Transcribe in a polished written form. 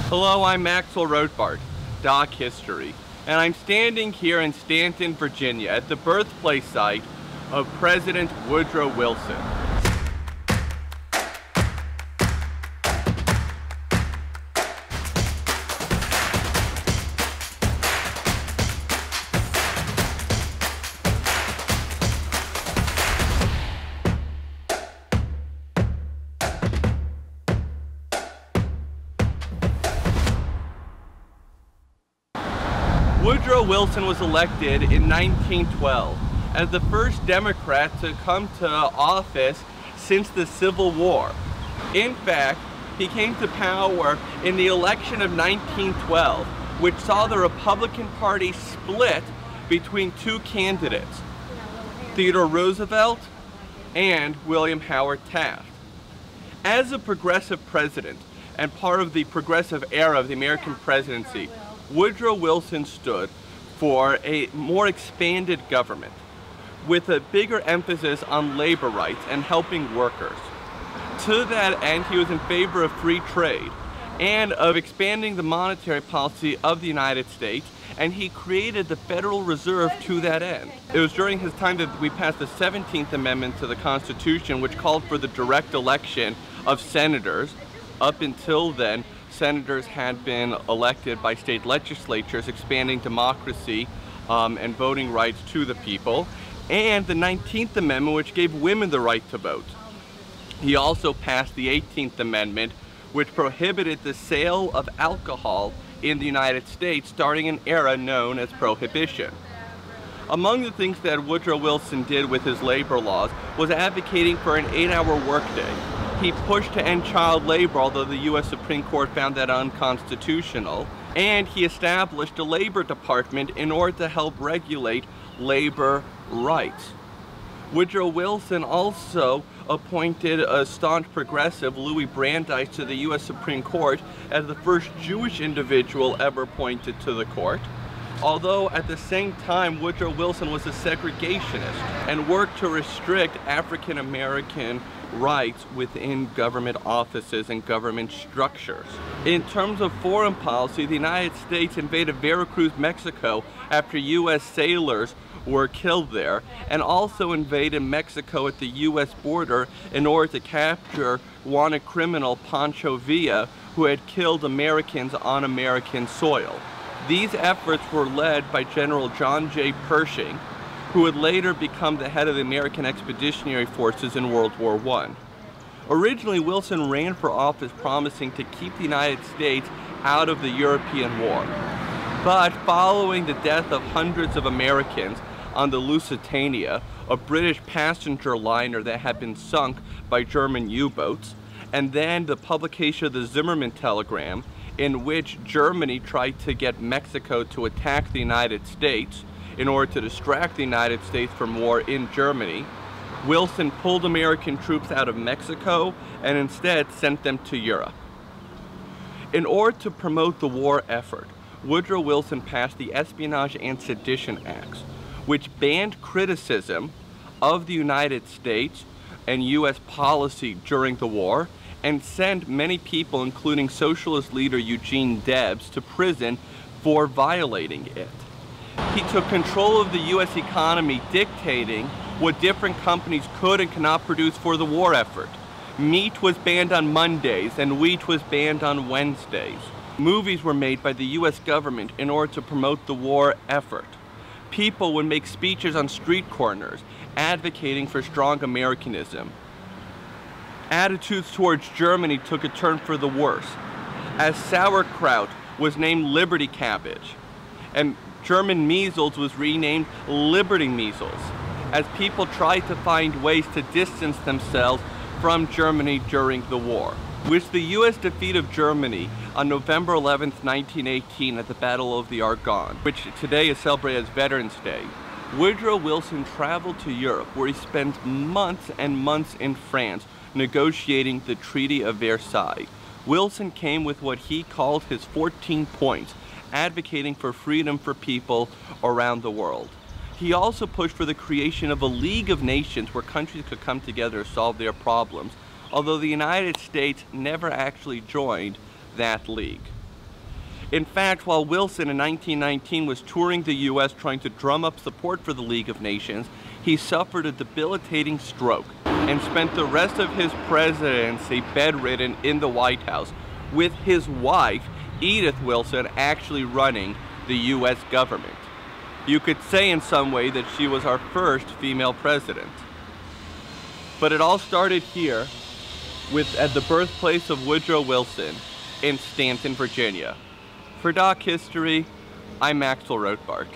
Hello, I'm Maxwell Rotbart, Doc History, and I'm standing here in Stanton, Virginia at the birthplace site of President Woodrow Wilson. Woodrow Wilson was elected in 1912 as the first Democrat to come to office since the Civil War. In fact, he came to power in the election of 1912, which saw the Republican Party split between two candidates, Theodore Roosevelt and William Howard Taft. As a progressive president and part of the progressive era of the American presidency, Woodrow Wilson stood for a more expanded government with a bigger emphasis on labor rights and helping workers. To that end, he was in favor of free trade and of expanding the monetary policy of the United States, and he created the Federal Reserve to that end. It was during his time that we passed the 17th Amendment to the Constitution, which called for the direct election of senators. Up until then, senators had been elected by state legislatures, expanding democracy and voting rights to the people, and the 19th Amendment, which gave women the right to vote. He also passed the 18th Amendment, which prohibited the sale of alcohol in the United States, starting an era known as Prohibition. Among the things that Woodrow Wilson did with his labor laws was advocating for an 8-hour workday. He pushed to end child labor, although the U.S. Supreme Court found that unconstitutional, and he established a labor department in order to help regulate labor rights. Woodrow Wilson also appointed a staunch progressive, Louis Brandeis, to the U.S. Supreme Court as the first Jewish individual ever appointed to the court. Although at the same time, Woodrow Wilson was a segregationist and worked to restrict African American rights within government offices and government structures. In terms of foreign policy, the United States invaded Veracruz, Mexico after U.S. sailors were killed there, and also invaded Mexico at the U.S. border in order to capture wanted criminal Pancho Villa, who had killed Americans on American soil. These efforts were led by General John J. Pershing, who would later become the head of the American Expeditionary Forces in World War I. Originally, Wilson ran for office promising to keep the United States out of the European War. But following the death of hundreds of Americans on the Lusitania, a British passenger liner that had been sunk by German U-boats, and then the publication of the Zimmermann telegram, in which Germany tried to get Mexico to attack the United States in order to distract the United States from war in Germany, Wilson pulled American troops out of Mexico and instead sent them to Europe. In order to promote the war effort, Woodrow Wilson passed the Espionage and Sedition Acts, which banned criticism of the United States and U.S. policy during the war, and sent many people, including socialist leader Eugene Debs, to prison for violating it. He took control of the U.S. economy, dictating what different companies could and cannot produce for the war effort. Meat was banned on Mondays and wheat was banned on Wednesdays. Movies were made by the U.S. government in order to promote the war effort. People would make speeches on street corners advocating for strong Americanism. Attitudes towards Germany took a turn for the worse, as sauerkraut was named Liberty Cabbage, and German measles was renamed Liberty Measles, as people tried to find ways to distance themselves from Germany during the war. With the U.S. defeat of Germany on November 11, 1918 at the Battle of the Argonne, which today is celebrated as Veterans Day, Woodrow Wilson traveled to Europe, where he spent months and months in France negotiating the Treaty of Versailles. Wilson came with what he called his 14 points, advocating for freedom for people around the world. He also pushed for the creation of a League of Nations where countries could come together to solve their problems, although the United States never actually joined that league. In fact, while Wilson in 1919 was touring the US trying to drum up support for the League of Nations, he suffered a debilitating stroke and spent the rest of his presidency bedridden in the White House, with his wife, Edith Wilson, actually running the US government. You could say in some way that she was our first female president. But it all started here at the birthplace of Woodrow Wilson in Stanton, Virginia. For Doc History, I'm Maxwell Rotbart.